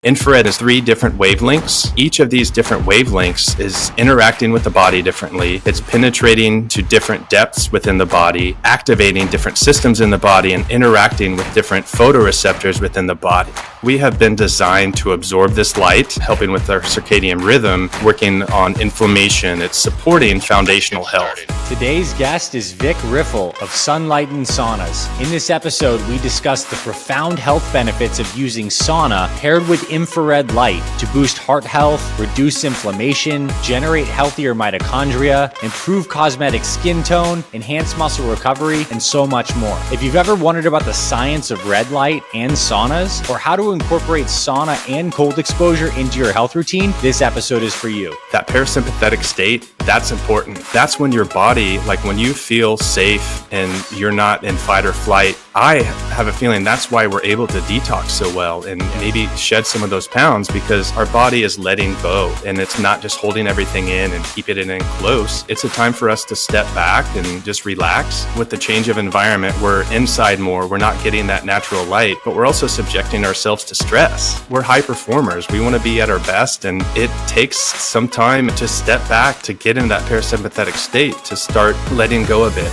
Infrared is 3 different wavelengths. Each of these different wavelengths is interacting with the body differently. It's penetrating to different depths within the body, activating different systems in the body, and interacting with different photoreceptors within the body. We have been designed to absorb this light, helping with our circadian rhythm, working on inflammation. It's supporting foundational health. Today's guest is Vic Riffel of Sunlighten Saunas. In this episode, we discuss the profound health benefits of using sauna paired with infrared light to boost heart health, reduce inflammation, generate healthier mitochondria, improve cosmetic skin tone, enhance muscle recovery, and so much more. If you've ever wondered about the science of red light and saunas, or how to incorporate sauna and cold exposure into your health routine, this episode is for you. That parasympathetic state, that's important. That's when your body, like when you feel safe and you're not in fight or flight. I have a feeling that's why we're able to detox so well and maybe shed some of those pounds, because our body is letting go and it's not just holding everything in and keeping it in close. It's a time for us to step back and just relax. With the change of environment, we're inside more. We're not getting that natural light, but we're also subjecting ourselves to stress. We're high performers. We want to be at our best, and it takes some time to step back to get in that parasympathetic state, to start letting go a bit.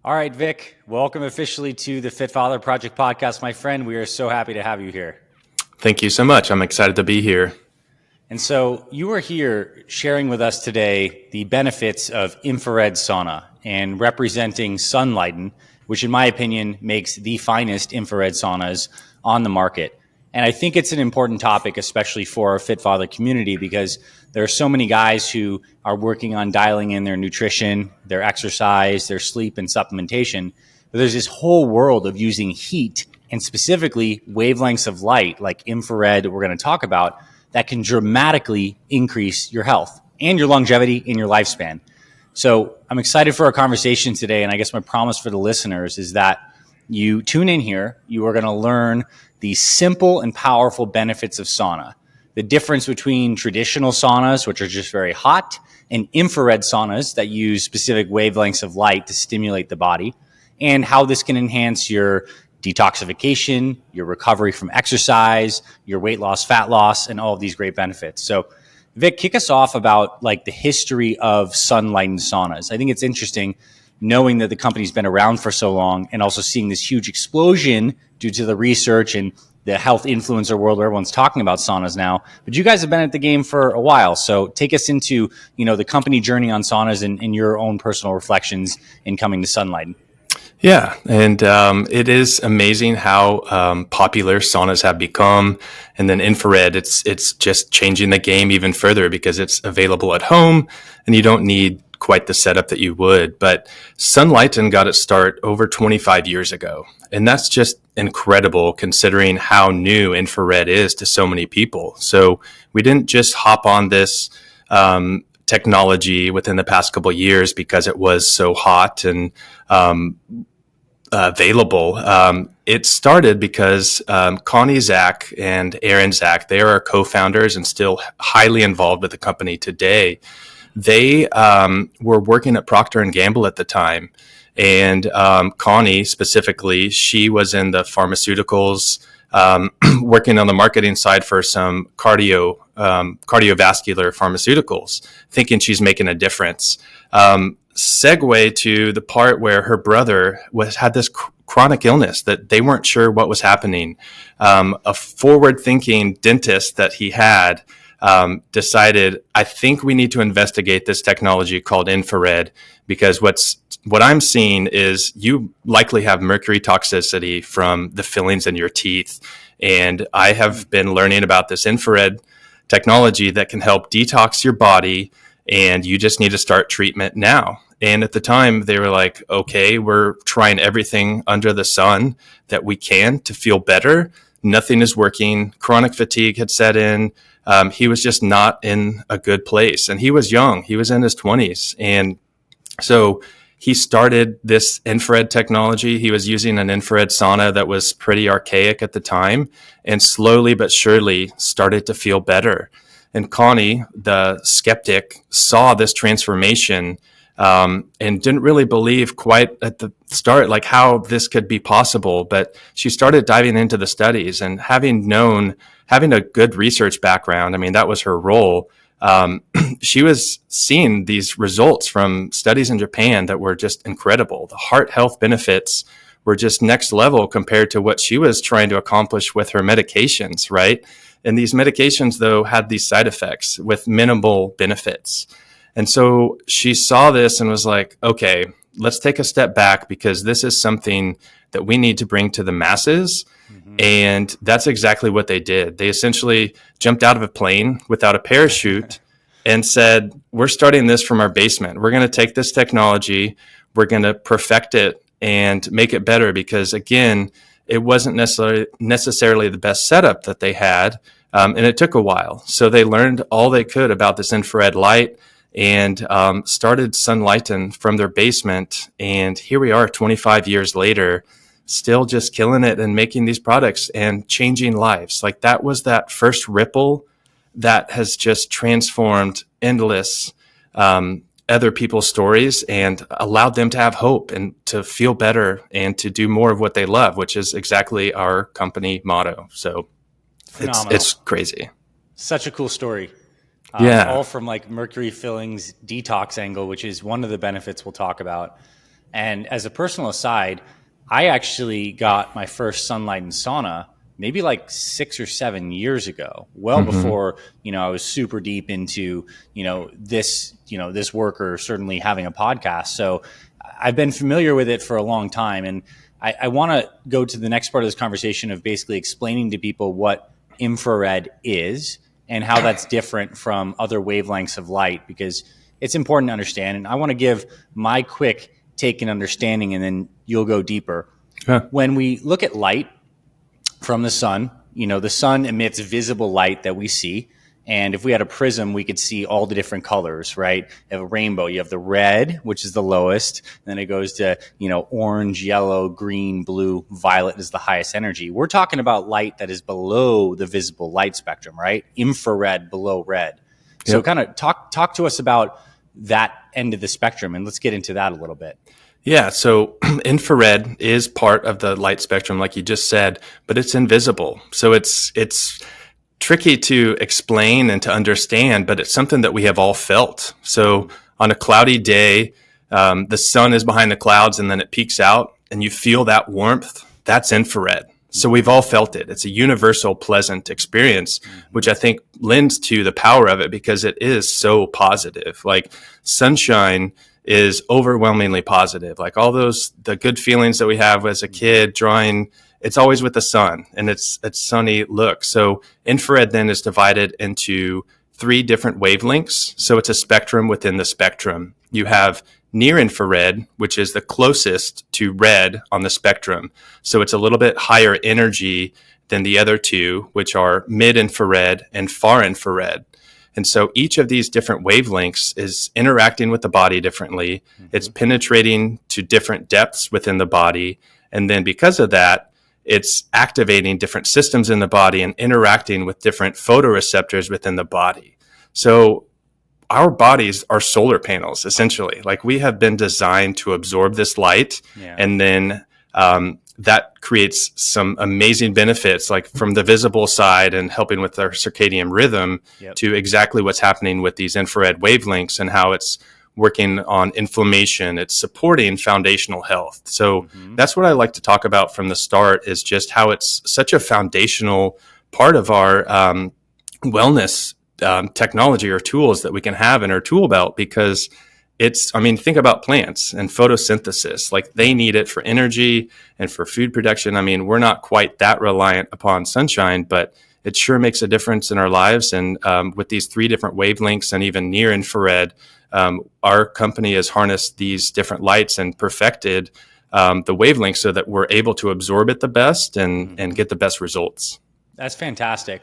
All right, Vic, welcome officially to the Fit Father Project podcast, my friend. We are so happy to have you here. Thank you so much. I'm excited to be here. And so you are here sharing with us today the benefits of infrared sauna and representing Sunlighten, which in my opinion makes the finest infrared saunas on the market. And I think it's an important topic, especially for our Fit Father community, because there are so many guys who are working on dialing in their nutrition, their exercise, their sleep, and supplementation. But there's this whole world of using heat and specifically wavelengths of light, like infrared, that we're going to talk about, that can dramatically increase your health and your longevity in your lifespan. So I'm excited for our conversation today. And I guess my promise for the listeners is that you tune in here, you are going to learn the simple and powerful benefits of sauna, the difference between traditional saunas, which are just very hot, and infrared saunas that use specific wavelengths of light to stimulate the body, and how this can enhance your detoxification, your recovery from exercise, your weight loss, fat loss, and all of these great benefits. So Vic, kick us off about like the history of Sunlighten saunas. I think it's interesting knowing that the company's been around for so long and also seeing this huge explosion due to the research and the health influencer world where everyone's talking about saunas now. But you guys have been at the game for a while. So take us into, the company journey on saunas and your own personal reflections in coming to Sunlighten. Yeah, and it is amazing how popular saunas have become. And then infrared, it's just changing the game even further because it's available at home and you don't need quite the setup that you would. But Sunlighten got its start over 25 years ago. And that's just incredible considering how new infrared is to so many people. So we didn't just hop on this technology within the past couple of years because it was so hot and available. It started because Connie Zach and Aaron Zach, they are our co-founders and still highly involved with the company today. They were working at Procter & Gamble at the time. And Connie specifically, she was in the pharmaceuticals, working on the marketing side for some cardiovascular pharmaceuticals, thinking she's making a difference. Segue to the part where her brother had this chronic illness that they weren't sure what was happening. A forward-thinking dentist that he had decided, I think we need to investigate this technology called infrared, because what I'm seeing is you likely have mercury toxicity from the fillings in your teeth. And I have been learning about this infrared technology that can help detox your body, and you just need to start treatment now. And at the time, they were like, okay, we're trying everything under the sun that we can to feel better. Nothing is working. Chronic fatigue had set in. He was just not in a good place. And he was young. He was in his 20s. And so he started this infrared technology. He was using an infrared sauna that was pretty archaic at the time, and slowly but surely started to feel better. And Connie, the skeptic, saw this transformation and didn't really believe quite at the start like how this could be possible. But she started diving into the studies, and having a good research background, I mean, that was her role. She was seeing these results from studies in Japan that were just incredible. The heart health benefits were just next level compared to what she was trying to accomplish with her medications, right? And these medications, though, had these side effects with minimal benefits. And so she saw this and was like, okay, let's take a step back, because this is something that we need to bring to the masses. Mm-hmm. And that's exactly what they did. They essentially jumped out of a plane without a parachute and said, we're starting this from our basement. We're going to take this technology, we're going to perfect it and make it better, because again, it wasn't necessarily the best setup that they had. And it took a while. So they learned all they could about this infrared light, and started Sunlighten from their basement. And here we are 25 years later, still just killing it and making these products and changing lives. Like, that was that first ripple that has just transformed endless other people's stories and allowed them to have hope and to feel better and to do more of what they love, which is exactly our company motto. So it's crazy. Such a cool story. All from like mercury fillings detox angle, which is one of the benefits we'll talk about. And as a personal aside, I actually got my first Sunlighten sauna maybe like 6 or 7 years ago, well before, I was super deep into, this work, or certainly having a podcast. So I've been familiar with it for a long time. And I want to go to the next part of this conversation of basically explaining to people what infrared is and how that's different from other wavelengths of light, because it's important to understand. And I want to give my quick take and understanding, and then you'll go deeper. When we look at light from the sun, the sun emits visible light that we see. And if we had a prism, we could see all the different colors, right? You have a rainbow. You have the red, which is the lowest. Then it goes to, orange, yellow, green, blue, violet is the highest energy. We're talking about light that is below the visible light spectrum, right? Infrared below red. So kind of talk to us about that end of the spectrum, and let's get into that a little bit. Yeah, so infrared is part of the light spectrum, like you just said, but it's invisible. So it's tricky to explain and to understand, but it's something that we have all felt. So on a cloudy day, the sun is behind the clouds and then it peaks out and you feel that warmth. That's infrared. So we've all felt it. It's a universal, pleasant experience, which I think lends to the power of it, because it is so positive. Like, sunshine is overwhelmingly positive. Like, all the good feelings that we have as a kid drawing, it's always with the sun and it's sunny look. So infrared then is divided into 3 different wavelengths. So it's a spectrum within the spectrum. You have near infrared, which is the closest to red on the spectrum. So it's a little bit higher energy than the other 2, which are mid infrared and far infrared. And so each of these different wavelengths is interacting with the body differently. It's penetrating to different depths within the body. And then because of that, it's activating different systems in the body and interacting with different photoreceptors within the body. So our bodies are solar panels, essentially. Like, we have been designed to absorb this light, and then that creates some amazing benefits, like from the visible side and helping with our circadian rhythm, to exactly what's happening with these infrared wavelengths and how it's working on inflammation. It's supporting foundational health. So that's what I like to talk about from the start, is just how it's such a foundational part of our wellness technology or tools that we can have in our tool belt, because think about plants and photosynthesis. Like, they need it for energy and for food production. We're not quite that reliant upon sunshine, but it sure makes a difference in our lives. And with these 3 different wavelengths and even near infrared, our company has harnessed these different lights and perfected the wavelengths so that we're able to absorb it the best and get the best results. That's fantastic.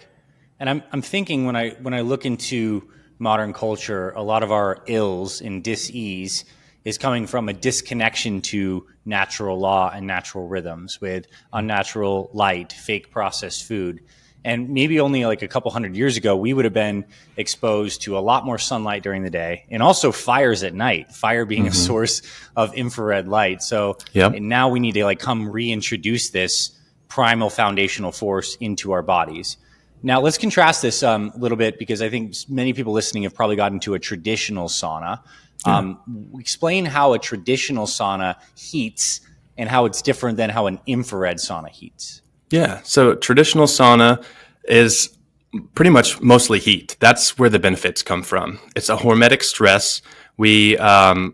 And I'm thinking when I look into modern culture, a lot of our ills and dis-ease is coming from a disconnection to natural law and natural rhythms, with unnatural light, fake processed food. And maybe only like a couple hundred years ago, we would have been exposed to a lot more sunlight during the day and also fires at night, fire being a source of infrared light. So Yep. and now we need to like come reintroduce this primal foundational force into our bodies. Now let's contrast this a little bit, because I think many people listening have probably gotten to a traditional sauna. Explain how a traditional sauna heats and how it's different than how an infrared sauna heats. Yeah. So traditional sauna is pretty much mostly heat. That's where the benefits come from. It's a hormetic stress. We are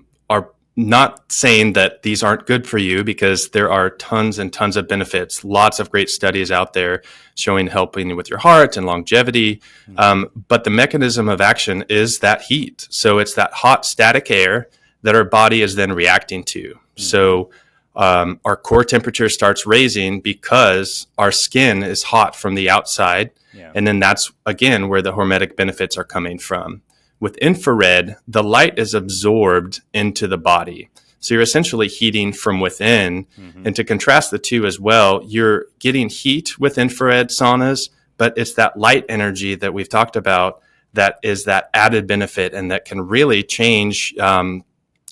not saying that these aren't good for you, because there are tons and tons of benefits. Lots of great studies out there showing helping with your heart and longevity. But the mechanism of action is that heat. So it's that hot static air that our body is then reacting to. So our core temperature starts raising because our skin is hot from the outside. Yeah. And then that's, again, where the hormetic benefits are coming from. With infrared, the light is absorbed into the body. So you're essentially heating from within. And to contrast the two as well, you're getting heat with infrared saunas, but it's that light energy that we've talked about that is that added benefit and that can really change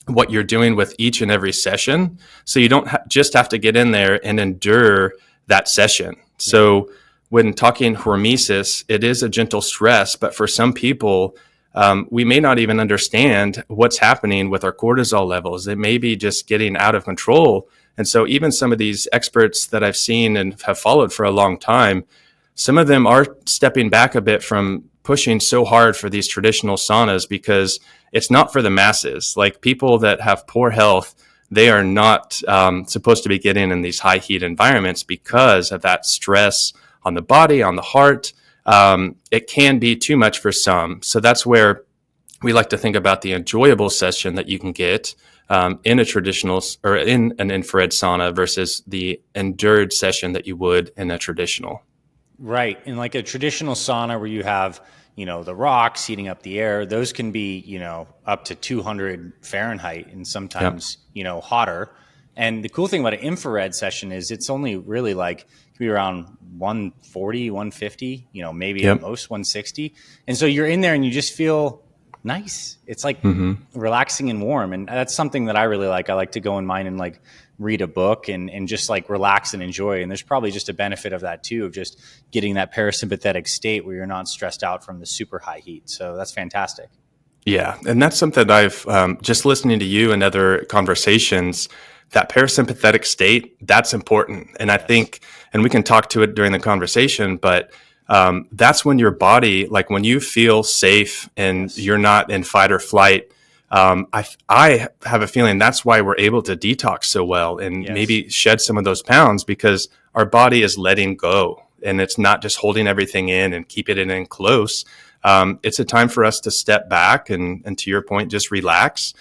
what you're doing with each and every session. So you don't just have to get in there and endure that session. So when talking hormesis, it is a gentle stress, but for some people, we may not even understand what's happening with our cortisol levels. It may be just getting out of control. And so even some of these experts that I've seen and have followed for a long time, some of them are stepping back a bit from pushing so hard for these traditional saunas, because it's not for the masses. Like people that have poor health, they are not supposed to be getting in these high heat environments because of that stress on the body, on the heart. It can be too much for some. So that's where we like to think about the enjoyable session that you can get in a traditional or in an infrared sauna versus the endured session that you would in a traditional. Right. In like a traditional sauna where you have, the rocks heating up the air, those can be, up to 200 Fahrenheit and sometimes, hotter. And the cool thing about an infrared session is it's only really like, can be around 140, 150, maybe at most 160. And so you're in there and you just feel nice. It's like relaxing and warm. And that's something that I really like. I like to go in mine and like read a book and just like relax and enjoy. And there's probably just a benefit of that too, of just getting that parasympathetic state where you're not stressed out from the super high heat. So that's fantastic. Yeah. And that's something that I've just listening to you and other conversations, that parasympathetic state, that's important. And I think, and we can talk to it during the conversation, but that's when your body, like when you feel safe and you're not in fight or flight, I have a feeling that's why we're able to detox so well and maybe shed some of those pounds, because our body is letting go and it's not just holding everything in and keep it in close. It's a time for us to step back and to your point, just relax.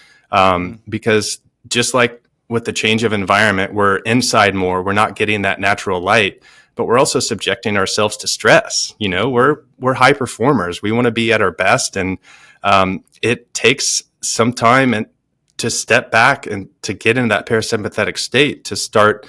Because just like with the change of environment, we're inside more, we're not getting that natural light, but we're also subjecting ourselves to stress. We're high performers. We want to be at our best. And it takes some time and to step back and to get in that parasympathetic state to start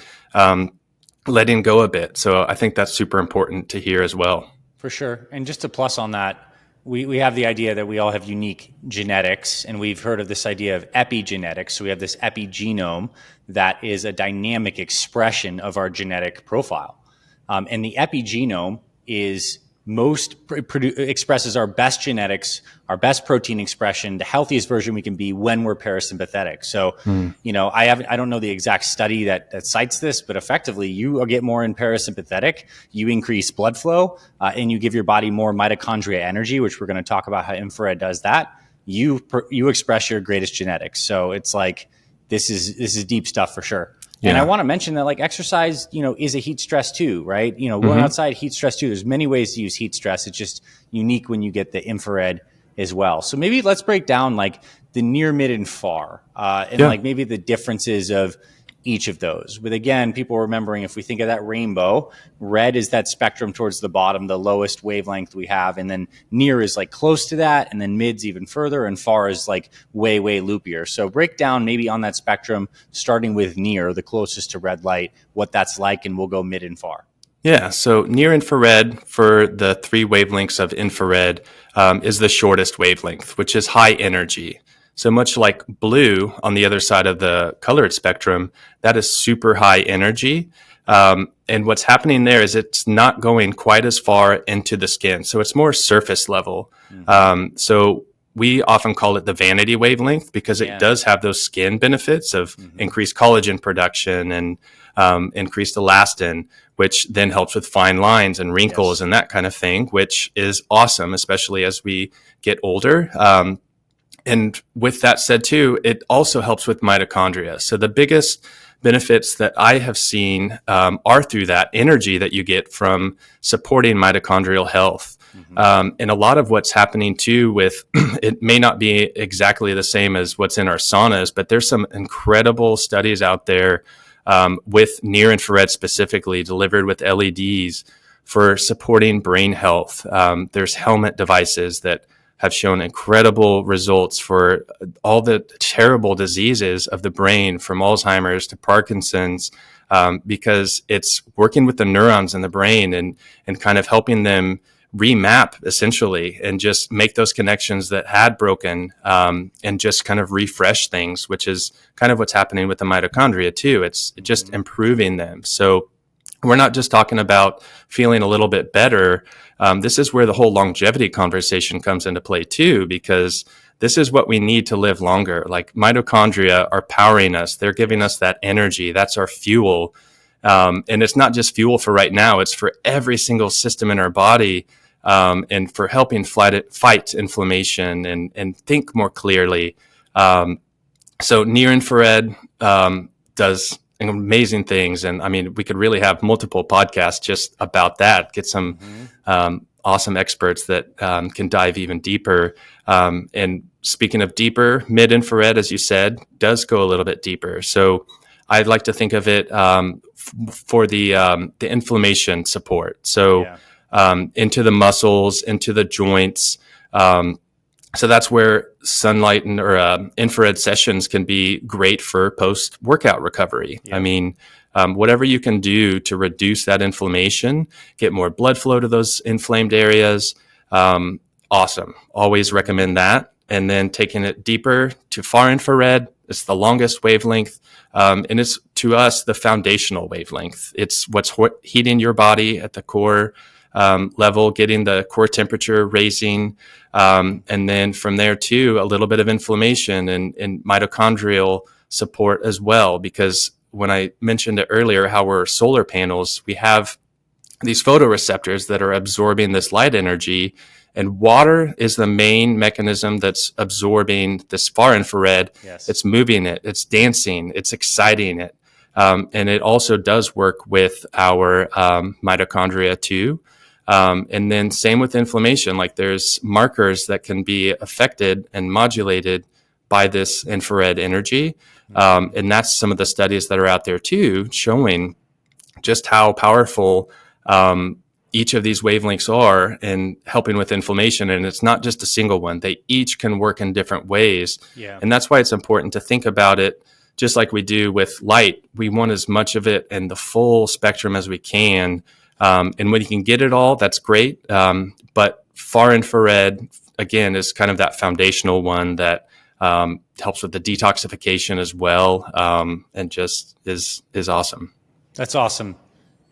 letting go a bit. So I think that's super important to hear as well. For sure. And just to plus on that, we have the idea that we all have unique genetics, and we've heard of this idea of epigenetics. So we have this epigenome that is a dynamic expression of our genetic profile. And the epigenome is expresses our best genetics, our best protein expression, the healthiest version we can be when we're parasympathetic. So, I don't know the exact study that cites this, but effectively you get more in parasympathetic, you increase blood flow, and you give your body more mitochondria energy, which we're going to talk about how infrared does that. You express your greatest genetics. So it's like, this is deep stuff for sure. And I want to mention that like exercise, is a heat stress too, right? Going outside, heat stress too. There's many ways to use heat stress. It's just unique when you get the infrared as well. So maybe let's break down like the near, mid, and far, and like maybe the differences of each of those. But again, people remembering, if we think of that rainbow, red is that spectrum towards the bottom, the lowest wavelength we have. And then near is like close to that. And then mid's even further, and far is like way, way loopier. So break down maybe on that spectrum, starting with near, the closest to red light, what that's like, and we'll go mid and far. Yeah, so near infrared for the three wavelengths of infrared is the shortest wavelength, which is high energy. So much like blue on the other side of the colored spectrum, that is super high energy. And what's happening there is it's not going quite as far into the skin. So it's more surface level. So we often call it the vanity wavelength because it does have those skin benefits of increased collagen production and increased elastin, which then helps with fine lines and wrinkles and that kind of thing, which is awesome, especially as we get older. And with that said, too, it also helps with mitochondria. So the biggest benefits that I have seen are through that energy that you get from supporting mitochondrial health. And a lot of what's happening too with it may not be exactly the same as what's in our saunas, but there's some incredible studies out there with near infrared specifically delivered with LEDs for supporting brain health. There's helmet devices that have shown incredible results for all the terrible diseases of the brain, from Alzheimer's to Parkinson's, because it's working with the neurons in the brain and kind of helping them remap essentially and just make those connections that had broken, and just kind of refresh things, which is kind of what's happening with the mitochondria too. It's just improving them. So we're not just talking about feeling a little bit better. This is where the whole longevity conversation comes into play too, because this is what we need to live longer. Like mitochondria are powering us. They're giving us that energy. That's our fuel. And it's not just fuel for right now. It's for every single system in our body, and for helping fight inflammation and think more clearly. So near infrared does amazing things. And I mean, we could really have multiple podcasts just about that, get some awesome experts that can dive even deeper. And speaking of deeper, mid-infrared, as you said, does go a little bit deeper. So I'd like to think of it for the inflammation support. So into the muscles, into the joints. So that's where Sunlighten or infrared sessions can be great for post-workout recovery. I mean, whatever you can do to reduce that inflammation, get more blood flow to those inflamed areas, awesome. Always recommend that. And then taking it deeper to far infrared, it's the longest wavelength. And it's, to us, the foundational wavelength. It's what's heating your body at the core level, getting the core temperature raising. And then from there too, a little bit of inflammation and mitochondrial support as well. Because when I mentioned it earlier, how we're solar panels, we have these photoreceptors that are absorbing this light energy, and water is the main mechanism that's absorbing this far infrared. It's moving it, it's dancing, it's exciting it. And it also does work with our mitochondria too. And then same with inflammation, like there's markers that can be affected and modulated by this infrared energy. And that's some of the studies that are out there too, showing just how powerful each of these wavelengths are in helping with inflammation. And it's not just a single one. They each can work in different ways. And that's why it's important to think about it just like we do with light. We want as much of it in the full spectrum as we can. And when you can get it all, that's great. But far infrared, again, is kind of that foundational one that helps with the detoxification as well, and just is awesome. That's awesome.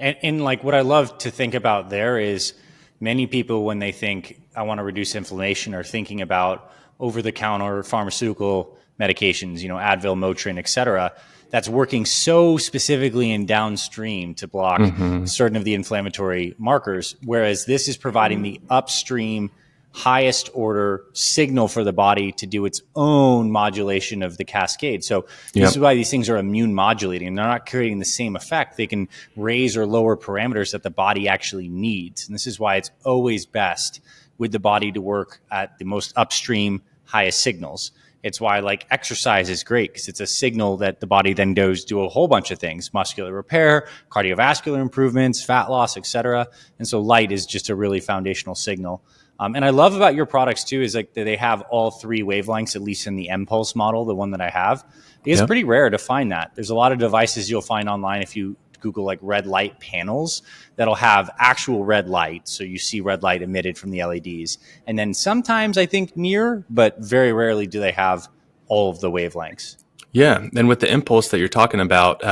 And like what I love to think about there is many people, when they think I want to reduce inflammation, are thinking about over-the-counter pharmaceutical medications, you know, Advil, Motrin, et cetera, that's working so specifically and downstream to block certain of the inflammatory markers. Whereas this is providing the upstream highest order signal for the body to do its own modulation of the cascade. So this is why these things are immune modulating. They're not creating the same effect. They can raise or lower parameters that the body actually needs. And this is why it's always best with the body to work at the most upstream, highest signals. It's why like exercise is great, because it's a signal that the body then goes do a whole bunch of things: muscular repair, cardiovascular improvements, fat loss, etc. And so light is just a really foundational signal. And I love about your products too is like that they have all three wavelengths, at least in the M-Pulse model, the one that I have. It's pretty rare to find that. There's a lot of devices you'll find online if you Google like red light panels that'll have actual red light. So you see red light emitted from the LEDs. And then sometimes I think near, but very rarely do they have all of the wavelengths. Yeah, and with the impulse that you're talking about,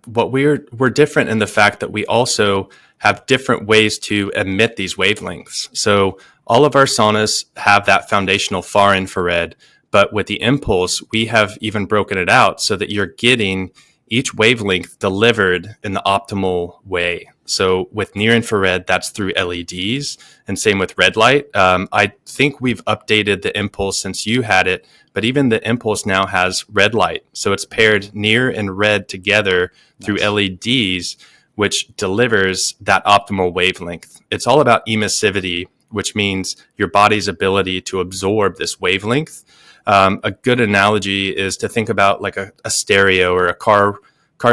what we're different in the fact that we also have different ways to emit these wavelengths. So all of our saunas have that foundational far infrared, but with the impulse, we have even broken it out so that you're getting each wavelength delivered in the optimal way. So with near infrared, that's through LEDs, and same with red light. I think we've updated the impulse since you had it, but even the impulse now has red light. So it's paired near and red together through LEDs, which delivers that optimal wavelength. It's all about emissivity, which means your body's ability to absorb this wavelength. A good analogy is to think about like a stereo or a car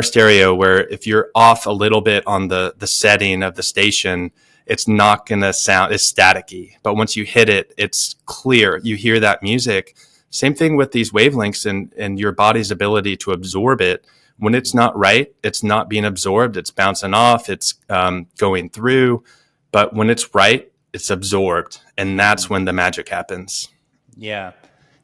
stereo, where if you're off a little bit on the setting of the station, it's not going to sound, it's staticky. But once you hit it, it's clear. You hear that music. Same thing with these wavelengths and your body's ability to absorb it. When it's not right, it's not being absorbed. It's bouncing off. It's going through. But when it's right, it's absorbed. And that's when the magic happens. Yeah.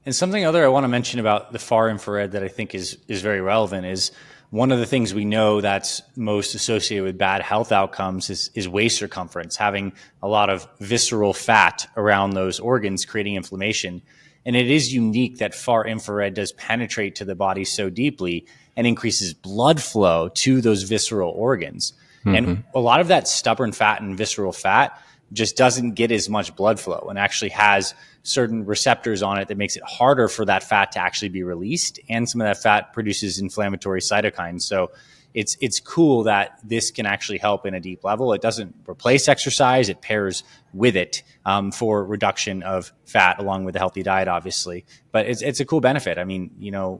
And something other I want to mention about the far infrared that I think is very relevant is one of the things we know that's most associated with bad health outcomes is waist circumference, having a lot of visceral fat around those organs, creating inflammation. And it is unique that far infrared does penetrate to the body so deeply and increases blood flow to those visceral organs. Mm-hmm. And a lot of that stubborn fat and visceral fat just doesn't get as much blood flow and actually has certain receptors on it that makes it harder for that fat to actually be released. And some of that fat produces inflammatory cytokines. So it's cool that this can actually help in a deep level. It doesn't replace exercise. It pairs with it for reduction of fat along with a healthy diet, obviously. But it's a cool benefit. I mean,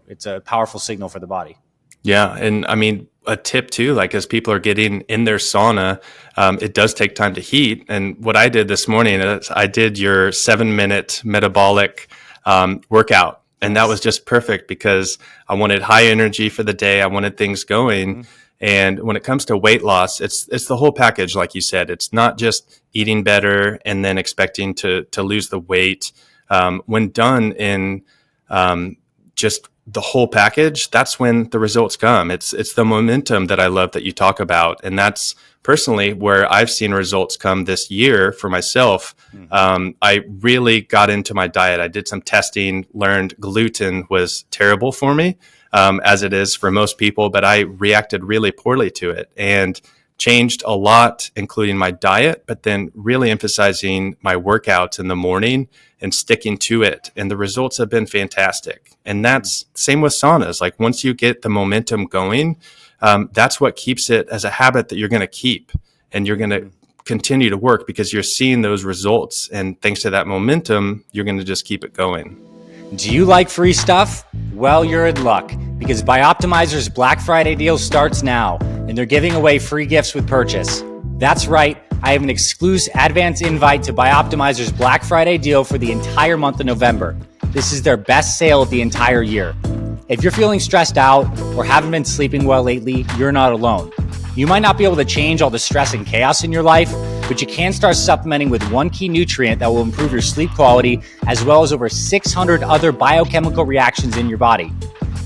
it's a powerful signal for the body. Yeah. And I mean, a tip too, like as people are getting in their sauna, it does take time to heat. And what I did this morning is I did your 7-minute metabolic workout. And that was just perfect because I wanted high energy for the day. I wanted things going. Mm-hmm. And when it comes to weight loss, it's the whole package. Like you said, it's not just eating better and then expecting to lose the weight. When done in just the whole package, that's when the results come. It's the momentum that I love that you talk about. And that's personally where I've seen results come this year for myself. Mm-hmm. I really got into my diet. I did some testing, learned gluten was terrible for me, as it is for most people, but I reacted really poorly to it and changed a lot, including my diet, but then really emphasizing my workouts in the morning and sticking to it. And the results have been fantastic. And that's same with saunas. Like once you get the momentum going, that's what keeps it as a habit that you're going to keep and you're going to continue to work because you're seeing those results. And thanks to that momentum, you're going to just keep it going. Do you like free stuff? Well, you're in luck because Bioptimizer's Black Friday deal starts now and they're giving away free gifts with purchase. That's right. I have an exclusive advance invite to Bioptimizer's Black Friday deal for the entire month of November. This is their best sale of the entire year. If you're feeling stressed out or haven't been sleeping well lately, you're not alone. You might not be able to change all the stress and chaos in your life, but you can start supplementing with one key nutrient that will improve your sleep quality, as well as over 600 other biochemical reactions in your body.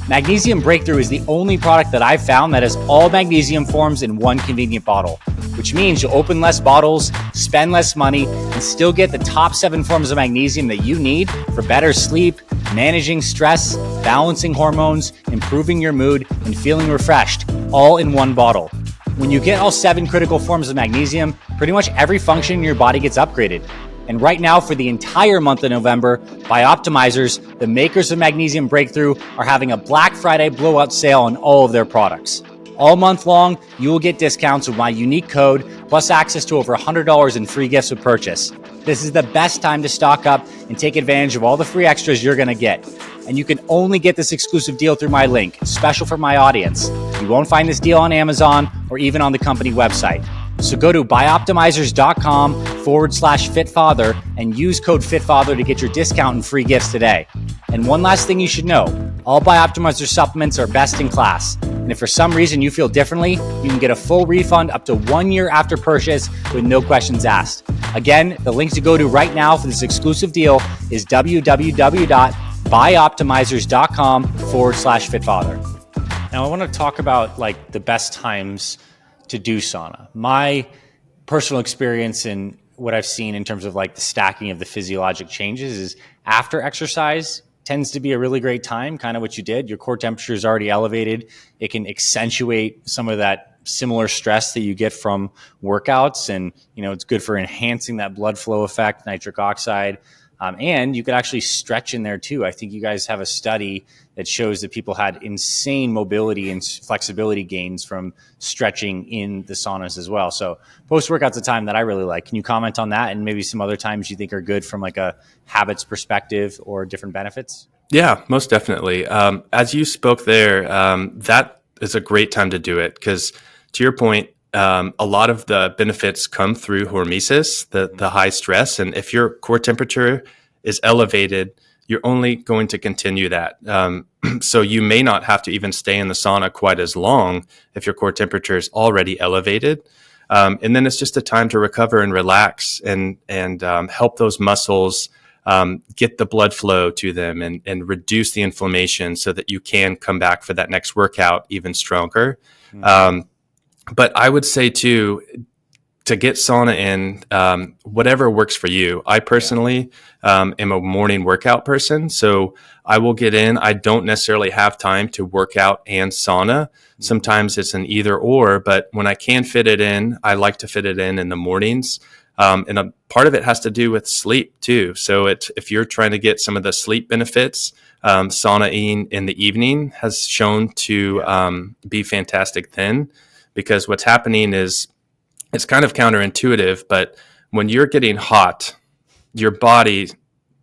Magnesium Breakthrough is the only product that I've found that has all magnesium forms in one convenient bottle, which means you'll open less bottles, spend less money, and still get the top 7 forms of magnesium that you need for better sleep, managing stress, balancing hormones, improving your mood, and feeling refreshed, all in one bottle. When you get all 7 critical forms of magnesium, pretty much every function in your body gets upgraded. And right now, for the entire month of November, Bioptimizers, the makers of Magnesium Breakthrough, are having a Black Friday blowout sale on all of their products. All month long, you will get discounts with my unique code, plus access to over $100 in free gifts with purchase. This is the best time to stock up and take advantage of all the free extras you're going to get. And you can only get this exclusive deal through my link, special for my audience. You won't find this deal on Amazon or even on the company website. So go to bioptimizers.com/fitfather and use code FITFATHER to get your discount and free gifts today. And one last thing you should know, all Bioptimizer supplements are best in class. And if for some reason you feel differently, you can get a full refund up to 1 year after purchase with no questions asked. Again, the link to go to right now for this exclusive deal is www.buyoptimizers.com/fitfather. Now I want to talk about like the best times to do sauna. My personal experience and what I've seen in terms of like the stacking of the physiologic changes is after exercise tends to be a really great time, kind of what you did. Your core temperature is already elevated. It can accentuate some of that similar stress that you get from workouts. And, it's good for enhancing that blood flow effect, nitric oxide. And you could actually stretch in there too. I think you guys have a study that shows that people had insane mobility and flexibility gains from stretching in the saunas as well. So post-workout's a time that I really like. Can you comment on that and maybe some other times you think are good from like a habits perspective or different benefits? Yeah, most definitely. As you spoke there, that is a great time to do it because to your point, a lot of the benefits come through hormesis, the high stress. And if your core temperature is elevated, you're only going to continue that. So you may not have to even stay in the sauna quite as long if your core temperature is already elevated. And then it's just a time to recover and relax and help those muscles get the blood flow to them and reduce the inflammation so that you can come back for that next workout even stronger. But I would say too, to get sauna in, whatever works for you. I personally am a morning workout person, so I will get in. I don't necessarily have time to work out and sauna. Sometimes it's an either or, but when I can fit it in, I like to fit it in the mornings. And a part of it has to do with sleep too. So if you're trying to get some of the sleep benefits, sauna in the evening has shown to be fantastic then. Because what's happening is it's kind of counterintuitive, but when you're getting hot, your body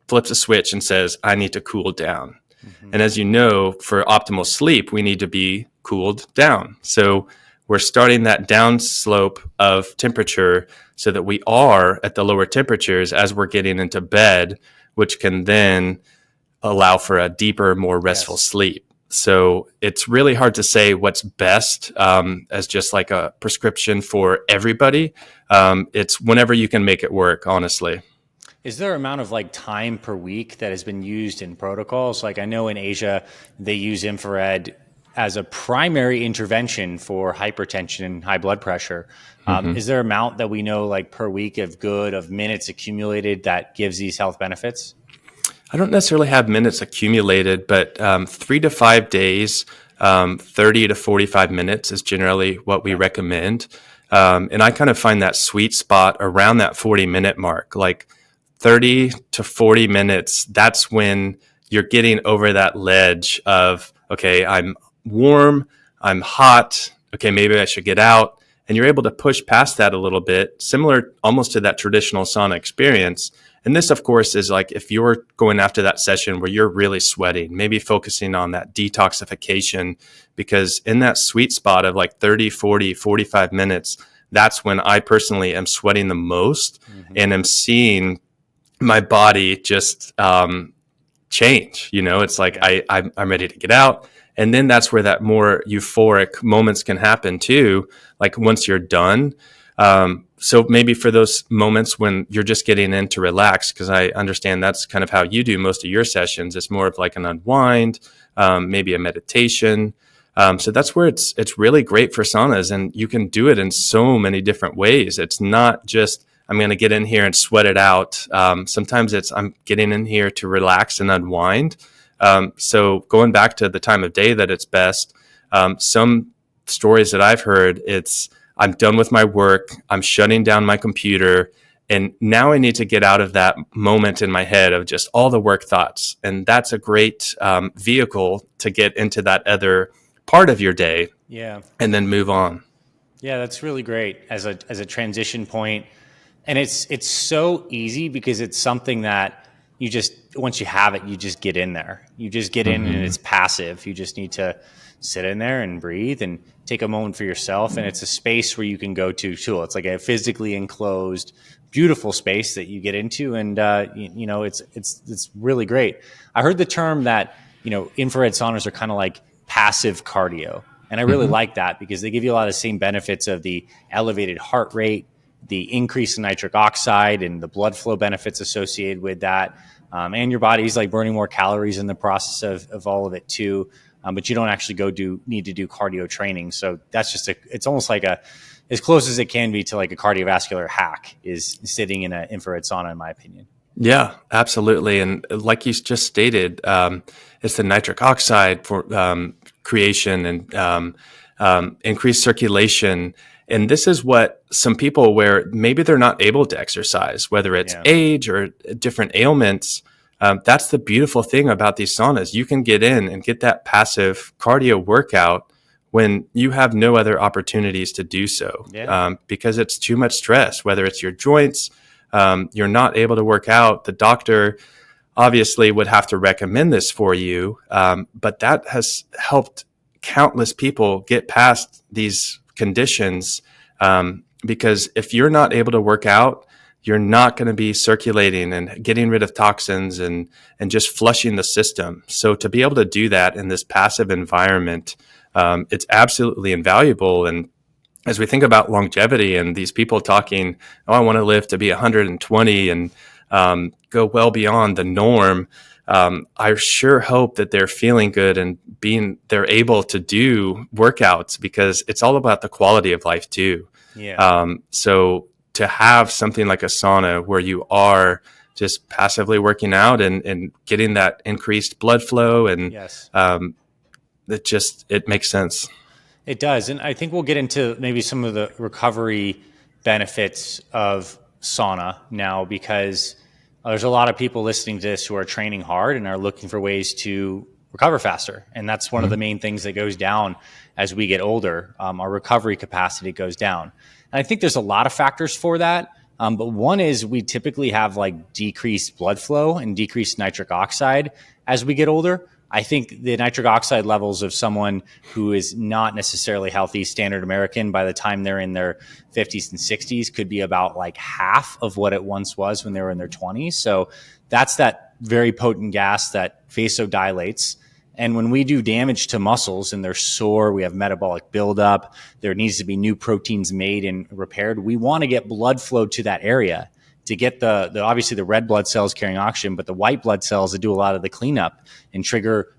flips a switch and says, I need to cool down. Mm-hmm. And as you know, for optimal sleep, we need to be cooled down. So we're starting that down slope of temperature so that we are at the lower temperatures as we're getting into bed, which can then allow for a deeper, more restful sleep. So it's really hard to say what's best as just like a prescription for everybody. It's whenever you can make it work, honestly. Is there an amount of like time per week that has been used in protocols? Like I know in Asia, they use infrared as a primary intervention for hypertension and high blood pressure. Is there an amount that we know like per week of minutes accumulated that gives these health benefits? I don't necessarily have minutes accumulated, but 3 to 5 days, 30 to 45 minutes is generally what we recommend. And I kind of find that sweet spot around that 40-minute mark, like 30 to 40 minutes. That's when you're getting over that ledge of, okay, I'm warm, I'm hot, okay, maybe I should get out. And you're able to push past that a little bit, similar almost to that traditional sauna experience. And this, of course, is like if you're going after that session where you're really sweating, maybe focusing on that detoxification, because in that sweet spot of like 30, 40, 45 minutes, that's when I personally am sweating the most and am seeing my body just change. It's like I'm ready to get out. And then that's where that more euphoric moments can happen too, like once you're done. So maybe for those moments when you're just getting in to relax, because I understand that's kind of how you do most of your sessions. It's more of like an unwind, maybe a meditation. So that's where it's really great for saunas, and you can do it in so many different ways. It's not just I'm going to get in here and sweat it out. Sometimes it's I'm getting in here to relax and unwind. So going back to the time of day that it's best, some stories that I've heard, it's I'm done with my work, I'm shutting down my computer, and now I need to get out of that moment in my head of just all the work thoughts. And that's a great vehicle to get into that other part of your day and then move on. Yeah, that's really great as a transition point. And it's so easy because it's something that you just, once you have it, you just get in there. You just get in and it's passive. You just need to sit in there and breathe and take a moment for yourself. And it's a space where you can go to too. It's like a physically enclosed, beautiful space that you get into. And, it's really great. I heard the term that, infrared saunas are kind of like passive cardio. And I really like that because they give you a lot of the same benefits of the elevated heart rate, the increase in nitric oxide, and the blood flow benefits associated with that. And your body's like burning more calories in the process of all of it too. But you don't actually need to do cardio training. So that's just it's almost like as close as it can be to like a cardiovascular hack is sitting in an infrared sauna, in my opinion. Yeah, absolutely. And like you just stated, it's the nitric oxide for creation and increased circulation. And this is what some people where maybe they're not able to exercise, whether it's age or different ailments. That's the beautiful thing about these saunas. You can get in and get that passive cardio workout when you have no other opportunities to do so, because it's too much stress, whether it's your joints, you're not able to work out. The doctor obviously would have to recommend this for you, but that has helped countless people get past these conditions, because if you're not able to work out, you're not going to be circulating and getting rid of toxins and just flushing the system. So to be able to do that in this passive environment, it's absolutely invaluable. And as we think about longevity and these people talking, oh, I want to live to be 120 and go well beyond the norm, I sure hope that they're feeling good and they're able to do workouts, because it's all about the quality of life too. So to have something like a sauna where you are just passively working out and getting that increased blood flow, and it makes sense. It does. And I think we'll get into maybe some of the recovery benefits of sauna now, because there's a lot of people listening to this who are training hard and are looking for ways to recover faster. And that's one of the main things that goes down as we get older. Our recovery capacity goes down. And I think there's a lot of factors for that. But one is we typically have like decreased blood flow and decreased nitric oxide as we get older. I think the nitric oxide levels of someone who is not necessarily healthy, standard American, by the time they're in their 50s and 60s could be about like half of what it once was when they were in their 20s. So that's that very potent gas that vasodilates. And when we do damage to muscles and they're sore, we have metabolic buildup, there needs to be new proteins made and repaired. We want to get blood flow to that area to get the obviously the red blood cells carrying oxygen, but the white blood cells that do a lot of the cleanup and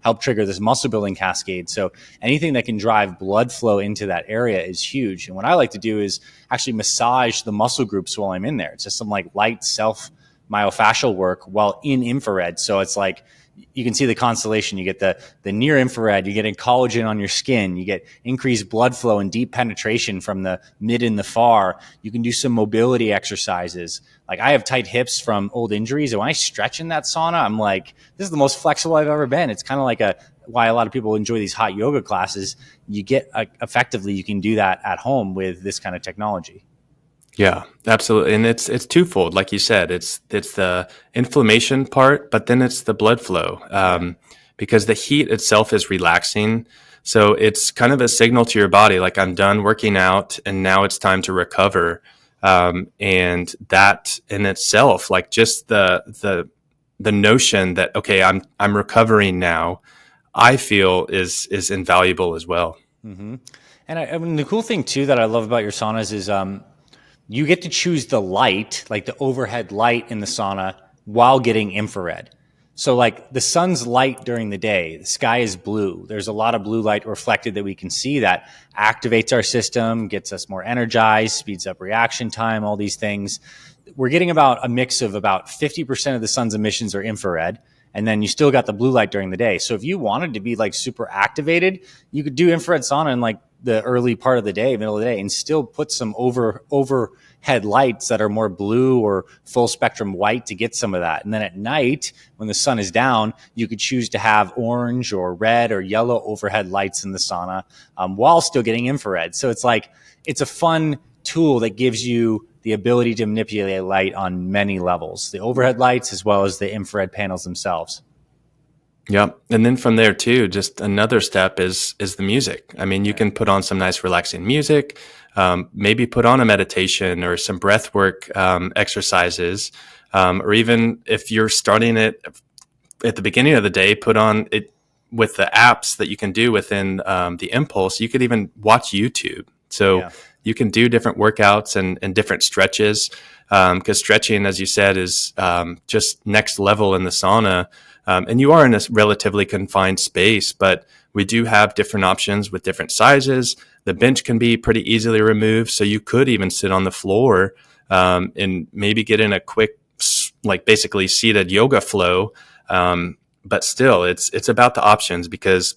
help trigger this muscle building cascade. So anything that can drive blood flow into that area is huge. And what I like to do is actually massage the muscle groups while I'm in there. It's just some like light self myofascial work while in infrared. So it's like, you can see the constellation. You get the near infrared, you get collagen on your skin, you get increased blood flow and deep penetration from the mid and the far. You can do some mobility exercises. Like I have tight hips from old injuries, and when I stretch in that sauna, I'm like, this is the most flexible I've ever been. It's kind of like why a lot of people enjoy these hot yoga classes. You get effectively, you can do that at home with this kind of technology. Yeah, absolutely. And it's twofold. Like you said, it's the inflammation part, but then it's the blood flow, because the heat itself is relaxing. So it's kind of a signal to your body, like I'm done working out and now it's time to recover. And that in itself, like just the notion that, okay, I'm recovering now, I feel is invaluable as well. Mm-hmm. And I mean, the cool thing too that I love about your saunas is, you get to choose the light, like the overhead light in the sauna, while getting infrared. So like the sun's light during the day, the sky is blue. There's a lot of blue light reflected that we can see that activates our system, gets us more energized, speeds up reaction time, all these things. We're getting about a mix of about 50% of the sun's emissions are infrared. And then you still got the blue light during the day. So if you wanted to be like super activated, you could do infrared sauna in like the early part of the day, middle of the day, and still put some overhead lights that are more blue or full spectrum white to get some of that. And then at night, when the sun is down, you could choose to have orange or red or yellow overhead lights in the sauna, while still getting infrared. So it's like, it's a fun tool that gives you the ability to manipulate light on many levels, the overhead lights as well as the infrared panels themselves. Yep. And then from there too, just another step is the music. I mean, you can put on some nice relaxing music, maybe put on a meditation or some breath work exercises, or even if you're starting it at the beginning of the day, put on it. with the apps that you can do within the Impulse, you could even watch YouTube. So you can do different workouts and different stretches, because stretching, as you said, is just next level in the sauna. And you are in a relatively confined space, but we do have different options with different sizes. The bench can be pretty easily removed, so you could even sit on the floor and maybe get in a quick, like basically seated yoga flow. But still, it's about the options, because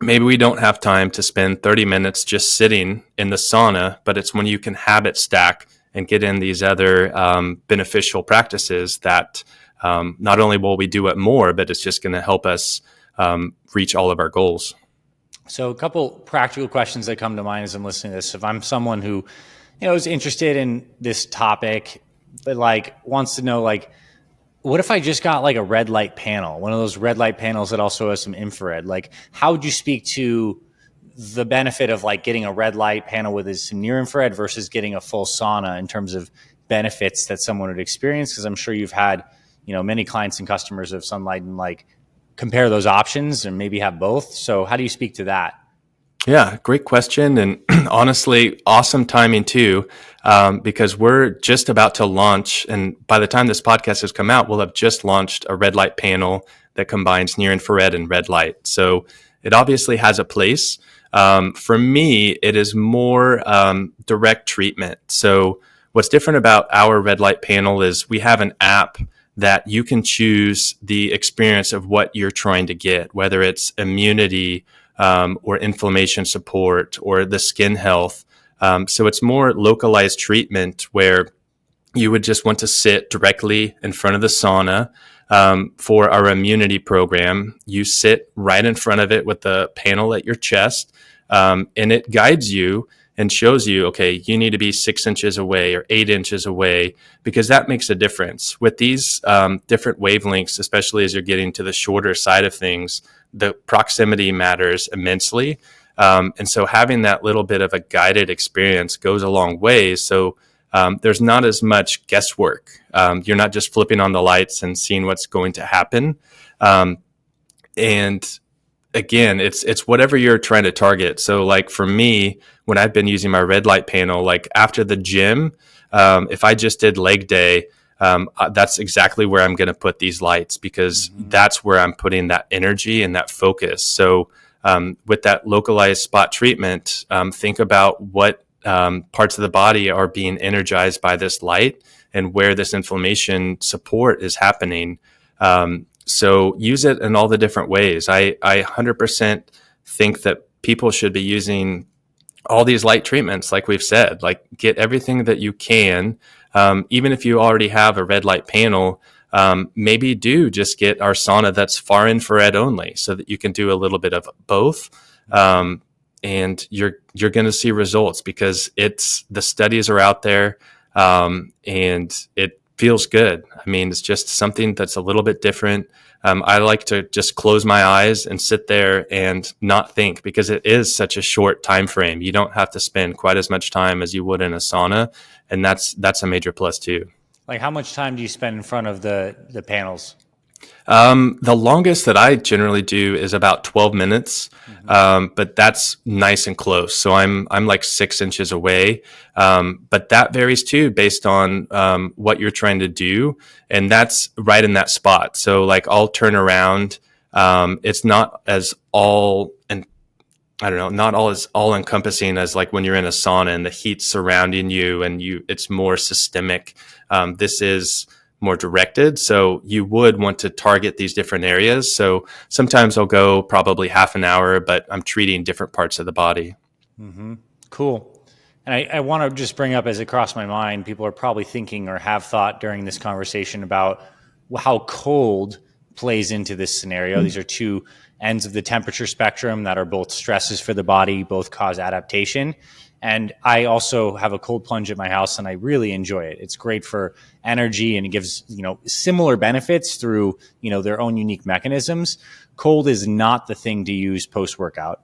maybe we don't have time to spend 30 minutes just sitting in the sauna, but it's when you can habit stack and get in these other beneficial practices that not only will we do it more, but it's just going to help us reach all of our goals. So a couple practical questions that come to mind as I'm listening to this. If I'm someone who, is interested in this topic, but like wants to know, like, what if I just got like a red light panel, one of those red light panels that also has some infrared? Like, how would you speak to the benefit of like getting a red light panel with some near infrared versus getting a full sauna in terms of benefits that someone would experience? Because I'm sure you've had, many clients and customers of Sunlighten like compare those options and maybe have both. So how do you speak to that? Yeah, great question. And honestly, awesome timing too, because we're just about to launch. And by the time this podcast has come out, we'll have just launched a red light panel that combines near infrared and red light. So it obviously has a place. For me, it is more direct treatment. So what's different about our red light panel is we have an app that you can choose the experience of what you're trying to get, whether it's immunity, or inflammation support, or the skin health. So it's more localized treatment where you would just want to sit directly in front of the sauna. For our immunity program, you sit right in front of it with the panel at your chest, and it guides you and shows you, okay, you need to be 6 inches away or 8 inches away, because that makes a difference. With these different wavelengths, especially as you're getting to the shorter side of things, the proximity matters immensely. And so having that little bit of a guided experience goes a long way. So there's not as much guesswork. You're not just flipping on the lights and seeing what's going to happen. And again, it's whatever you're trying to target. So like for me, when I've been using my red light panel, like after the gym, if I just did leg day, that's exactly where I'm going to put these lights, because that's where I'm putting that energy and that focus. So with that localized spot treatment, think about what parts of the body are being energized by this light and where this inflammation support is happening. So use it in all the different ways. I 100% think that people should be using all these light treatments, like we've said, like get everything that you can. Even if you already have a red light panel, maybe do just get our sauna that's far infrared only, so that you can do a little bit of both. And you're going to see results, because the studies are out there, and it feels good. I mean, it's just something that's a little bit different. I like to just close my eyes and sit there and not think, because it is such a short time frame. You don't have to spend quite as much time as you would in a sauna, and that's a major plus too. Like, how much time do you spend in front of the panels? The longest that I generally do is about 12 minutes, but that's nice and close. So I'm like 6 inches away, but that varies too based on what you're trying to do, and that's right in that spot. So like I'll turn around. It's not as not all encompassing as like when you're in a sauna and the heat's surrounding you and it's more systemic. This is more directed. So you would want to target these different areas. So sometimes I'll go probably half an hour, but I'm treating different parts of the body. Mm-hmm. Cool. And I want to just bring up, as it crossed my mind, people are probably thinking or have thought during this conversation about how cold plays into this scenario. These are two ends of the temperature spectrum that are both stresses for the body, both cause adaptation. And I also have a cold plunge at my house, and I really enjoy it. It's great for energy, and it gives, similar benefits through, their own unique mechanisms. Cold is not the thing to use post-workout.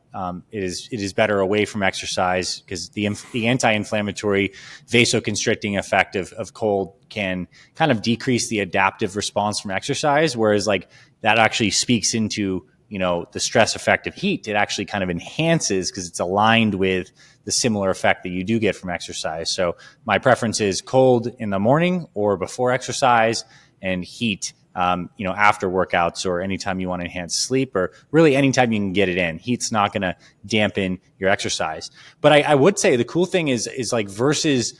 It is better away from exercise, because the anti-inflammatory vasoconstricting effect of cold can kind of decrease the adaptive response from exercise, whereas like that actually speaks into the stress effect of heat, it actually kind of enhances because it's aligned with the similar effect that you do get from exercise. So my preference is cold in the morning or before exercise, and heat, after workouts or anytime you want to enhance sleep, or really anytime you can get it in. Heat's not going to dampen your exercise. But I would say the cool thing is like versus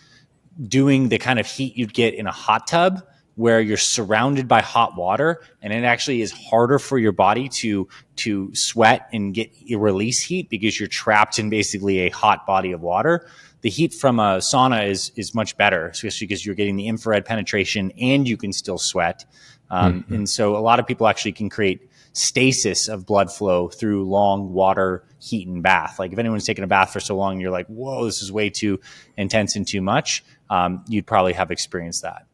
doing the kind of heat you'd get in a hot tub where you're surrounded by hot water, and it actually is harder for your body to sweat and release heat because you're trapped in basically a hot body of water. The heat from a sauna is much better, especially because you're getting the infrared penetration and you can still sweat. And so a lot of people actually can create stasis of blood flow through long water heat and bath. Like if anyone's taken a bath for so long, and you're like, whoa, this is way too intense and too much, you'd probably have experienced that.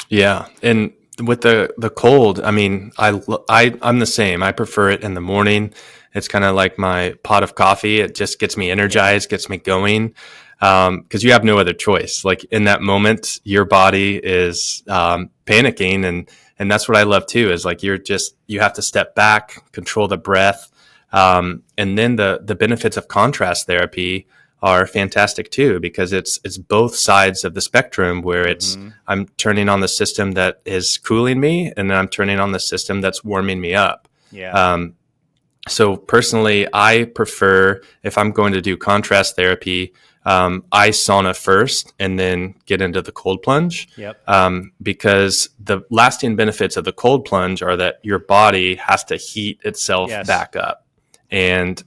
Yeah. And with the cold, I mean, I'm the same. I prefer it in the morning. It's kind of like my pot of coffee. It just gets me energized, gets me going. Cause you have no other choice. Like in that moment, your body is, panicking. And that's what I love too, is like, you have to step back, control the breath. And then the benefits of contrast therapy are fantastic too, because it's both sides of the spectrum where I'm turning on the system that is cooling me, and then I'm turning on the system that's warming me up. Yeah. So personally, I prefer, if I'm going to do contrast therapy, I sauna first and then get into the cold plunge. Yep. Because the lasting benefits of the cold plunge are that your body has to heat itself back up. And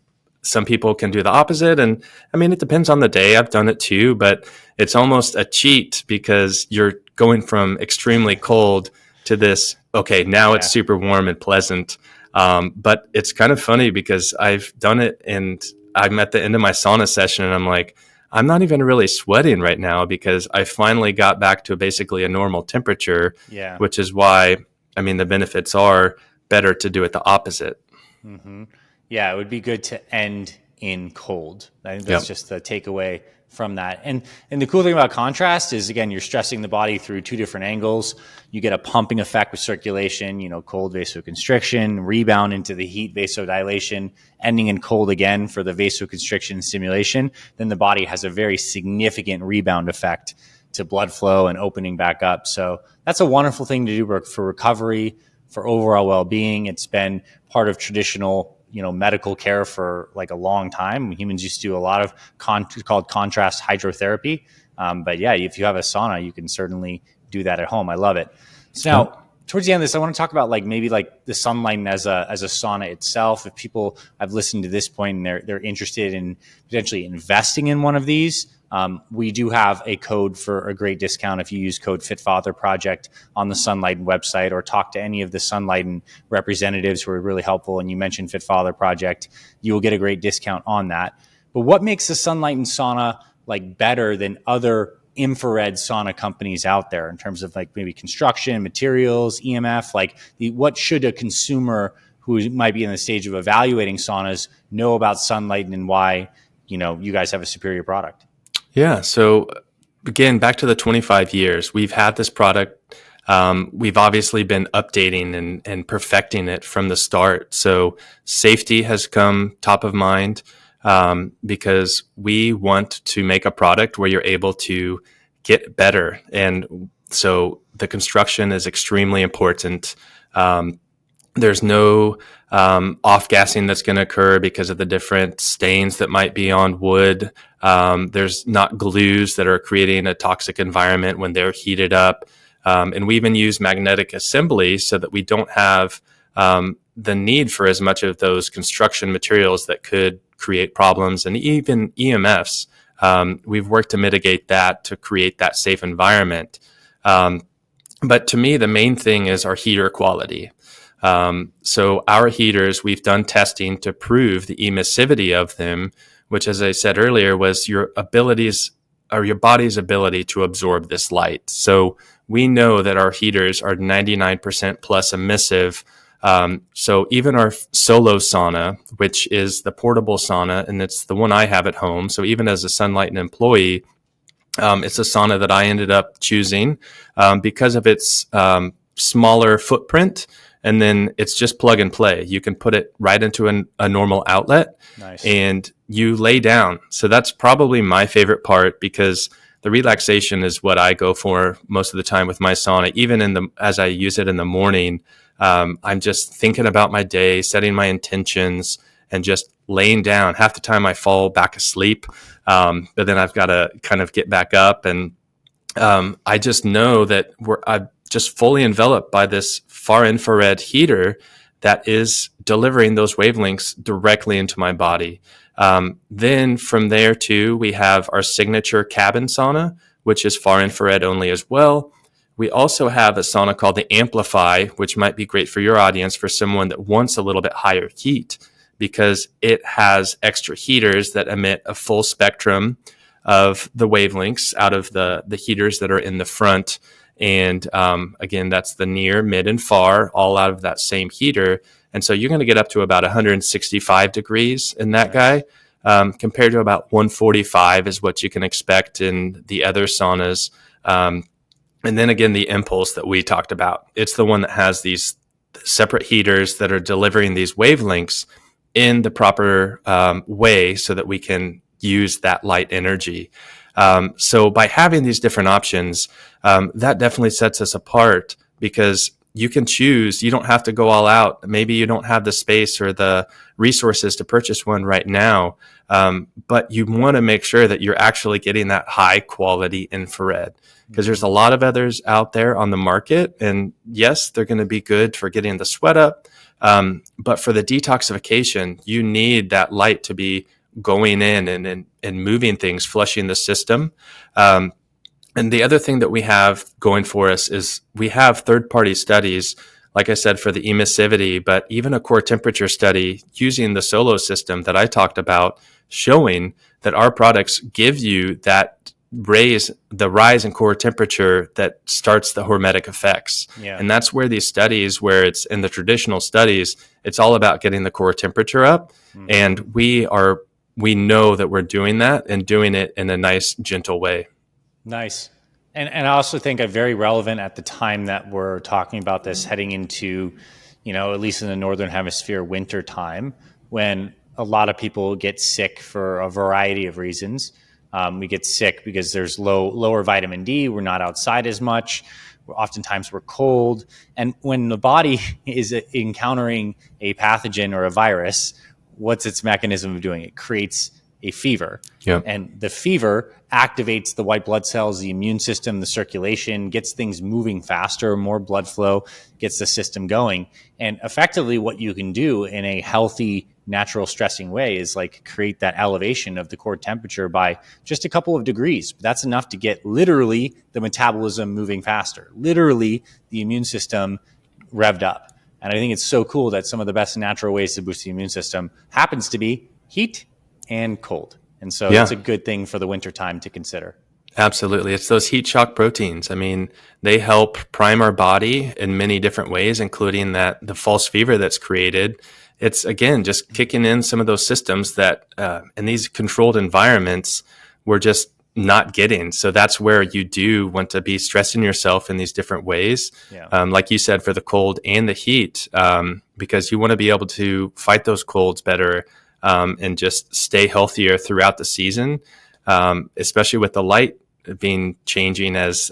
some people can do the opposite. And I mean, it depends on the day. I've done it too, but it's almost a cheat because you're going from extremely cold to this, okay, now it's super warm and pleasant. But it's kind of funny because I've done it and I'm at the end of my sauna session and I'm like, I'm not even really sweating right now because I finally got back to basically a normal temperature, which is why, I mean, the benefits are better to do it the opposite. Mm-hmm. Yeah, it would be good to end in cold. I think that's just the takeaway from that. And the cool thing about contrast is, again, you're stressing the body through two different angles. You get a pumping effect with circulation, cold vasoconstriction, rebound into the heat vasodilation, ending in cold again for the vasoconstriction stimulation. Then the body has a very significant rebound effect to blood flow and opening back up. So that's a wonderful thing to do for recovery, for overall well-being. It's been part of traditional medical care for like a long time. Humans used to do a lot of called contrast hydrotherapy. But yeah, if you have a sauna, you can certainly do that at home. I love it. So now, towards the end of this, I want to talk about maybe the Sunlighten as a sauna itself. If people have listened to this point and they're interested in potentially investing in one of these, we do have a code for a great discount if you use code FitFatherProject on the Sunlighten website, or talk to any of the Sunlighten representatives who are really helpful, and you mentioned Fit Project, you will get a great discount on that. But what makes the Sunlighten sauna better than other infrared sauna companies out there in terms of maybe construction, materials, EMF? What should a consumer who might be in the stage of evaluating saunas know about Sunlighten, and why you guys have a superior product? Yeah. So again, back to the 25 years, we've had this product. We've obviously been updating and perfecting it from the start. So safety has come top of mind, because we want to make a product where you're able to get better. And so the construction is extremely important. There's no off-gassing that's going to occur because of the different stains that might be on wood. There's not glues that are creating a toxic environment when they're heated up. And we even use magnetic assembly so that we don't have the need for as much of those construction materials that could create problems, and even EMFs. We've worked to mitigate that to create that safe environment. But to me, the main thing is our heater quality. So our heaters, we've done testing to prove the emissivity of them, which, as I said earlier, was your abilities or your body's ability to absorb this light. So we know that our heaters are 99% plus emissive. So even our solo sauna, which is the portable sauna, and it's the one I have at home. So even as a Sunlighten employee, it's a sauna that I ended up choosing because of its smaller footprint and then it's just plug and play. You can put it right into a normal outlet. Nice. And you lay down. So that's probably my favorite part, because the relaxation is what I go for most of the time with my sauna. Even as I use it in the morning, I'm just thinking about my day, setting my intentions, and just laying down. Half the time I fall back asleep, but then I've got to kind of get back up. And I just know that I'm just fully enveloped by this far infrared heater that is delivering those wavelengths directly into my body. Then from there too, we have our signature cabin sauna, which is far infrared only as well. We also have a sauna called the Amplify, which might be great for your audience, for someone that wants a little bit higher heat, because it has extra heaters that emit a full spectrum of the wavelengths out of the heaters that are in the front. And again, that's the near, mid, and far, all out of that same heater. And so you're going to get up to about 165 degrees in that guy, compared to about 145 is what you can expect in the other saunas. And then again, the Impulse that we talked about, it's the one that has these separate heaters that are delivering these wavelengths in the proper way so that we can use that light energy. So by having these different options, that definitely sets us apart, because you can choose. You don't have to go all out. Maybe you don't have the space or the resources to purchase one right now, but you want to make sure that you're actually getting that high quality infrared, because there's a lot of others out there on the market. And yes, they're going to be good for getting the sweat up, but for the detoxification, you need that light to be going in and moving things, flushing the system. And the other thing that we have going for us is we have third-party studies, like I said, for the emissivity, but even a core temperature study using the Solo system that I talked about, showing that our products give you that rise in core temperature that starts the hormetic effects. Yeah. And that's where these studies, where it's in the traditional studies, it's all about getting the core temperature up. Mm-hmm. And we know that we're doing that, and doing it in a nice, gentle way. Nice. And I also think very relevant at the time that we're talking about this, heading into, at least in the Northern Hemisphere, winter time, when a lot of people get sick for a variety of reasons. We get sick because there's lower vitamin D. We're not outside as much. Oftentimes we're cold. And when the body is encountering a pathogen or a virus, what's its mechanism of doing it? It creates a fever. Yep. And the fever activates the white blood cells, the immune system, the circulation, gets things moving faster, more blood flow, gets the system going. And effectively what you can do in a healthy, natural stressing way is like create that elevation of the core temperature by just a couple of degrees. But that's enough to get literally the metabolism moving faster, literally the immune system revved up. And I think it's so cool that some of the best natural ways to boost the immune system happens to be heat and cold. And so it's a good thing for the winter time to consider. Absolutely. It's those heat shock proteins. I mean, they help prime our body in many different ways, including the false fever that's created. It's, again, just kicking in some of those systems that in these controlled environments, we're just not getting. So that's where you do want to be stressing yourself in these different ways. Yeah. Like you said, for the cold and the heat, because you want to be able to fight those colds better, and just stay healthier throughout the season, especially with the light being changing as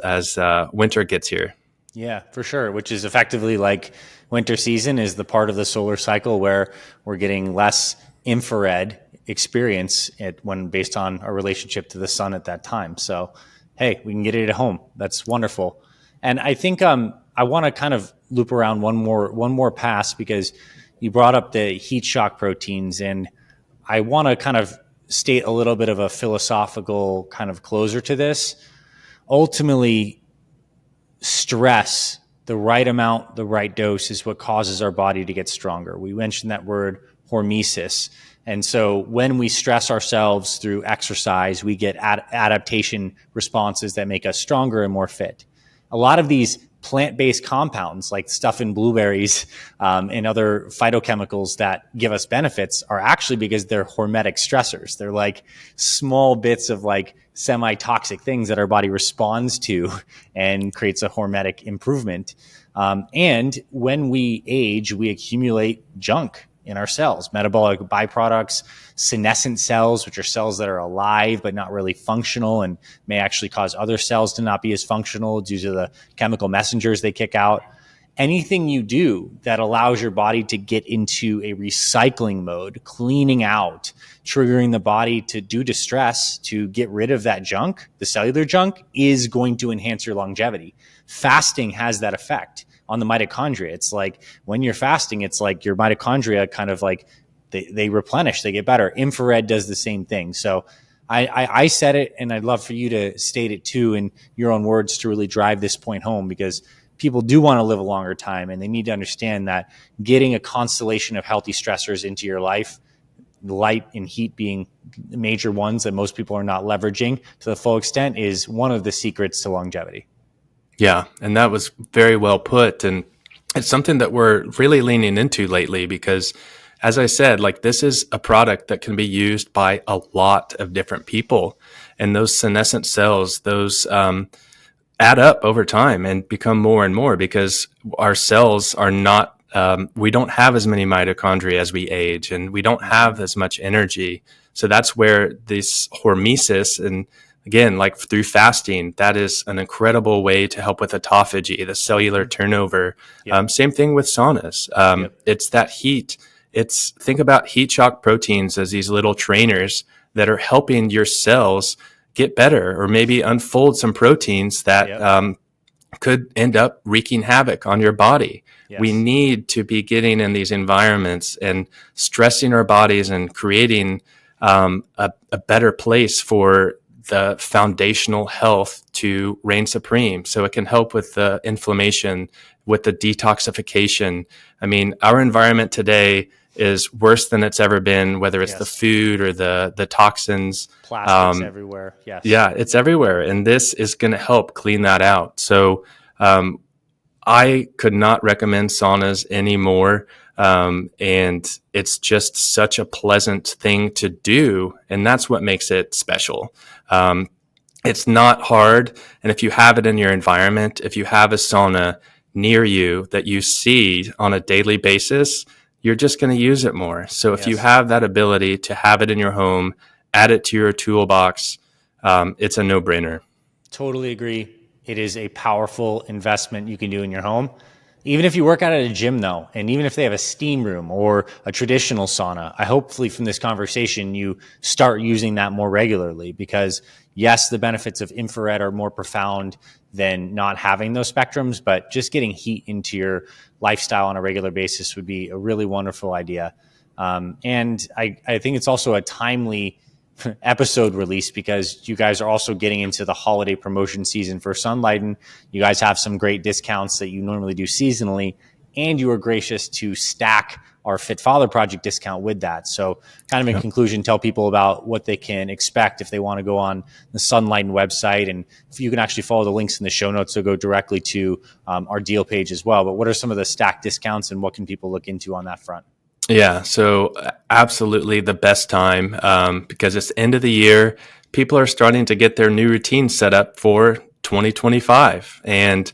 winter gets here. Yeah, for sure. Which is effectively like winter season is the part of the solar cycle where we're getting less infrared experience when based on our relationship to the sun at that time. So, hey, we can get it at home. That's wonderful. And I think I want to kind of loop around one more pass, because you brought up the heat shock proteins, and I want to kind of state a little bit of a philosophical kind of closer to this. Ultimately, stress, the right amount, the right dose, is what causes our body to get stronger. We mentioned that word hormesis. And so when we stress ourselves through exercise, we get adaptation responses that make us stronger and more fit. A lot of these plant-based compounds like stuff in blueberries and other phytochemicals that give us benefits are actually because they're hormetic stressors. They're like small bits of like semi-toxic things that our body responds to and creates a hormetic improvement. And when we age, we accumulate junk in our cells, metabolic byproducts, senescent cells, which are cells that are alive but not really functional and may actually cause other cells to not be as functional due to the chemical messengers they kick out. Anything you do that allows your body to get into a recycling mode, cleaning out, triggering the body to do distress, to get rid of that junk, the cellular junk, is going to enhance your longevity. Fasting has that effect on the mitochondria. It's like when you're fasting, it's like your mitochondria kind of like they replenish, they get better. Infrared does the same thing. So I said it, and I'd love for you to state it too in your own words to really drive this point home, because people do want to live a longer time, and they need to understand that getting a constellation of healthy stressors into your life, light and heat being major ones that most people are not leveraging to the full extent, is one of the secrets to longevity. Yeah, and that was very well put. And it's something that we're really leaning into lately because, as I said, like this is a product that can be used by a lot of different people. And those senescent cells, those add up over time and become more and more because our cells are not, we don't have as many mitochondria as we age, and we don't have as much energy. So that's where this hormesis, and again, like through fasting, that is an incredible way to help with autophagy, the cellular turnover. Yep. Same thing with saunas. It's that heat. Think about heat shock proteins as these little trainers that are helping your cells get better, or maybe unfold some proteins that could end up wreaking havoc on your body. Yes. We need to be getting in these environments and stressing our bodies and creating a better place for the foundational health to reign supreme. So it can help with the inflammation, with the detoxification. I mean, our environment today is worse than it's ever been, whether it's the food or the toxins. Plastics everywhere. Yes. Yeah, it's everywhere. And this is going to help clean that out. So I could not recommend saunas anymore. And it's just such a pleasant thing to do. And that's what makes it special. It's not hard. And if you have it in your environment, if you have a sauna near you that you see on a daily basis, you're just going to use it more. So if you have that ability to have it in your home, add it to your toolbox, it's a no-brainer. Totally agree. It is a powerful investment you can do in your home. Even if you work out at a gym, though, and even if they have a steam room or a traditional sauna, I hopefully from this conversation you start using that more regularly, because yes, the benefits of infrared are more profound than not having those spectrums, but just getting heat into your lifestyle on a regular basis would be a really wonderful idea. And I think it's also a timely episode release because you guys are also getting into the holiday promotion season for Sunlighten. You guys have some great discounts that you normally do seasonally, and you were gracious to stack our Fit Father Project discount with that. So kind of in conclusion, tell people about what they can expect if they want to go on the Sunlighten website, and if you can actually follow the links in the show notes, so go directly to our deal page as well. But what are some of the stacked discounts and what can people look into on that front? Yeah, so absolutely the best time because it's the end of the year. People are starting to get their new routine set up for 2025, and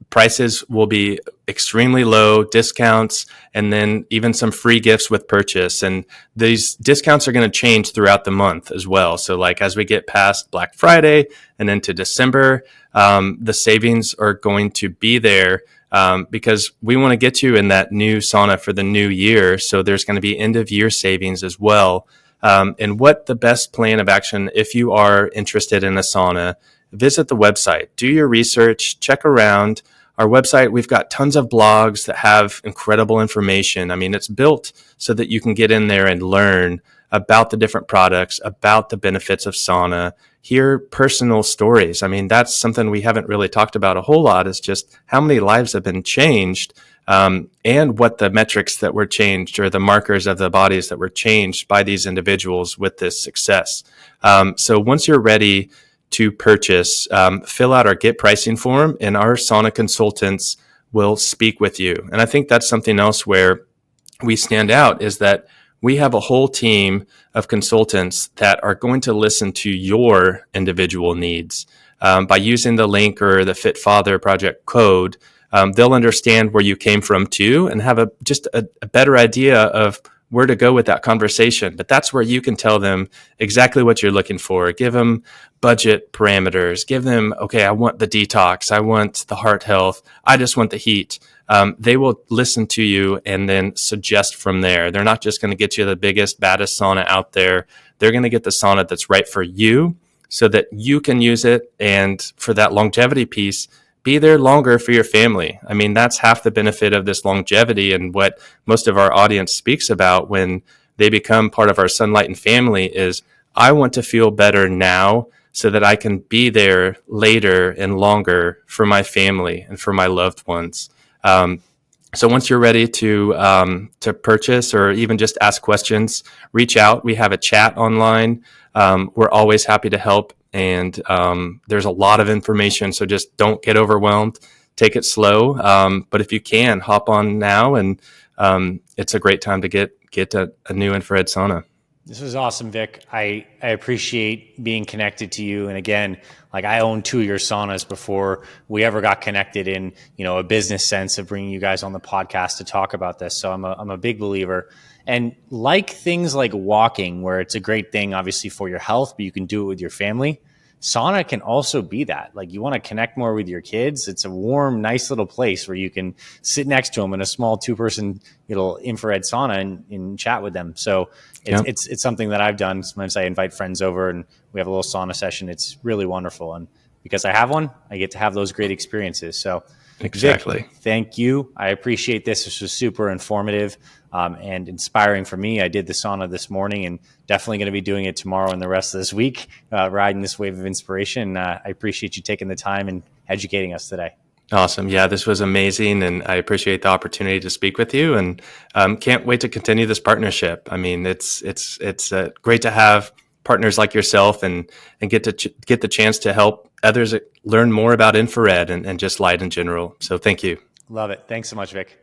prices will be extremely low, discounts, and then even some free gifts with purchase. And these discounts are going to change throughout the month as well. So like as we get past Black Friday and into December, the savings are going to be there. Because we want to get you in that new sauna for the new year. So there's going to be end of year savings as well. And what the best plan of action, if you are interested in a sauna, visit the website, do your research, check around. Our website, we've got tons of blogs that have incredible information. I mean, it's built so that you can get in there and learn about the different products, about the benefits of sauna, hear personal stories. I mean, that's something we haven't really talked about a whole lot, is just how many lives have been changed and what the metrics that were changed or the markers of the bodies that were changed by these individuals with this success. So once you're ready to purchase, fill out our Get Pricing form, and our sauna consultants will speak with you. And I think that's something else where we stand out, is that we have a whole team of consultants that are going to listen to your individual needs. By using the link or the Fit Father Project code, they'll understand where you came from too, and have just a better idea of where to go with that conversation. But that's where you can tell them exactly what you're looking for. Give them budget parameters. Give them, okay, I want the detox. I want the heart health. I just want the heat. They will listen to you and then suggest from there. They're not just going to get you the biggest, baddest sauna out there. They're going to get the sauna that's right for you so that you can use it. And for that longevity piece, be there longer for your family. I mean, that's half the benefit of this longevity, and what most of our audience speaks about when they become part of our Sunlighten family is, I want to feel better now so that I can be there later and longer for my family and for my loved ones. So once you're ready to purchase or even just ask questions, reach out. We have a chat online. We're always happy to help. And there's a lot of information, so just don't get overwhelmed. Take it slow. But if you can, hop on now, and it's a great time to get a new infrared sauna. This was awesome, Vic. I appreciate being connected to you. And again, like, I owned 2 of your saunas before we ever got connected in, a business sense of bringing you guys on the podcast to talk about this. So I'm a big believer. And like things like walking, where it's a great thing, obviously, for your health, but you can do it with your family. Sauna can also be that. Like, you want to connect more with your kids. It's a warm, nice little place where you can sit next to them in a small 2-person little infrared sauna and chat with them. So it's something that I've done. Sometimes I invite friends over and we have a little sauna session. It's really wonderful. And because I have one, I get to have those great experiences. So exactly. Vic, thank you. I appreciate this. This was super informative and inspiring for me. I did the sauna this morning and definitely going to be doing it tomorrow and the rest of this week, riding this wave of inspiration. I appreciate you taking the time and educating us today. Awesome. Yeah, this was amazing. And I appreciate the opportunity to speak with you, and can't wait to continue this partnership. I mean, it's great to have partners like yourself and get the chance to help others learn more about infrared and just light in general. So thank you. Love it. Thanks so much, Vic.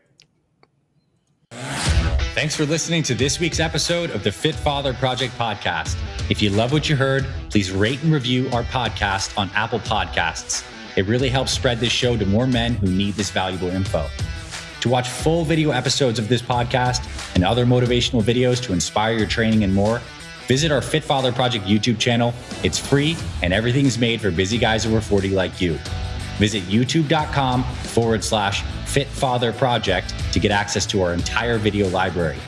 Thanks for listening to this week's episode of the Fit Father Project podcast. If you love what you heard, please rate and review our podcast on Apple Podcasts. It really helps spread this show to more men who need this valuable info. To watch full video episodes of this podcast and other motivational videos to inspire your training and more, visit our Fit Father Project YouTube channel. It's free and everything's made for busy guys over 40 like you. Visit youtube.com/Fit Father Project to get access to our entire video library.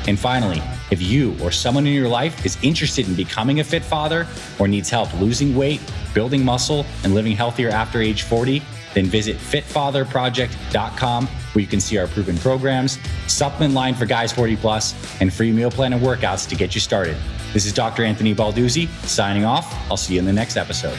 And finally, if you or someone in your life is interested in becoming a fit father or needs help losing weight, building muscle, and living healthier after age 40, then visit fitfatherproject.com, where you can see our proven programs, supplement line for guys 40 plus, and free meal plan and workouts to get you started. This is Dr. Anthony Balduzzi signing off. I'll see you in the next episode.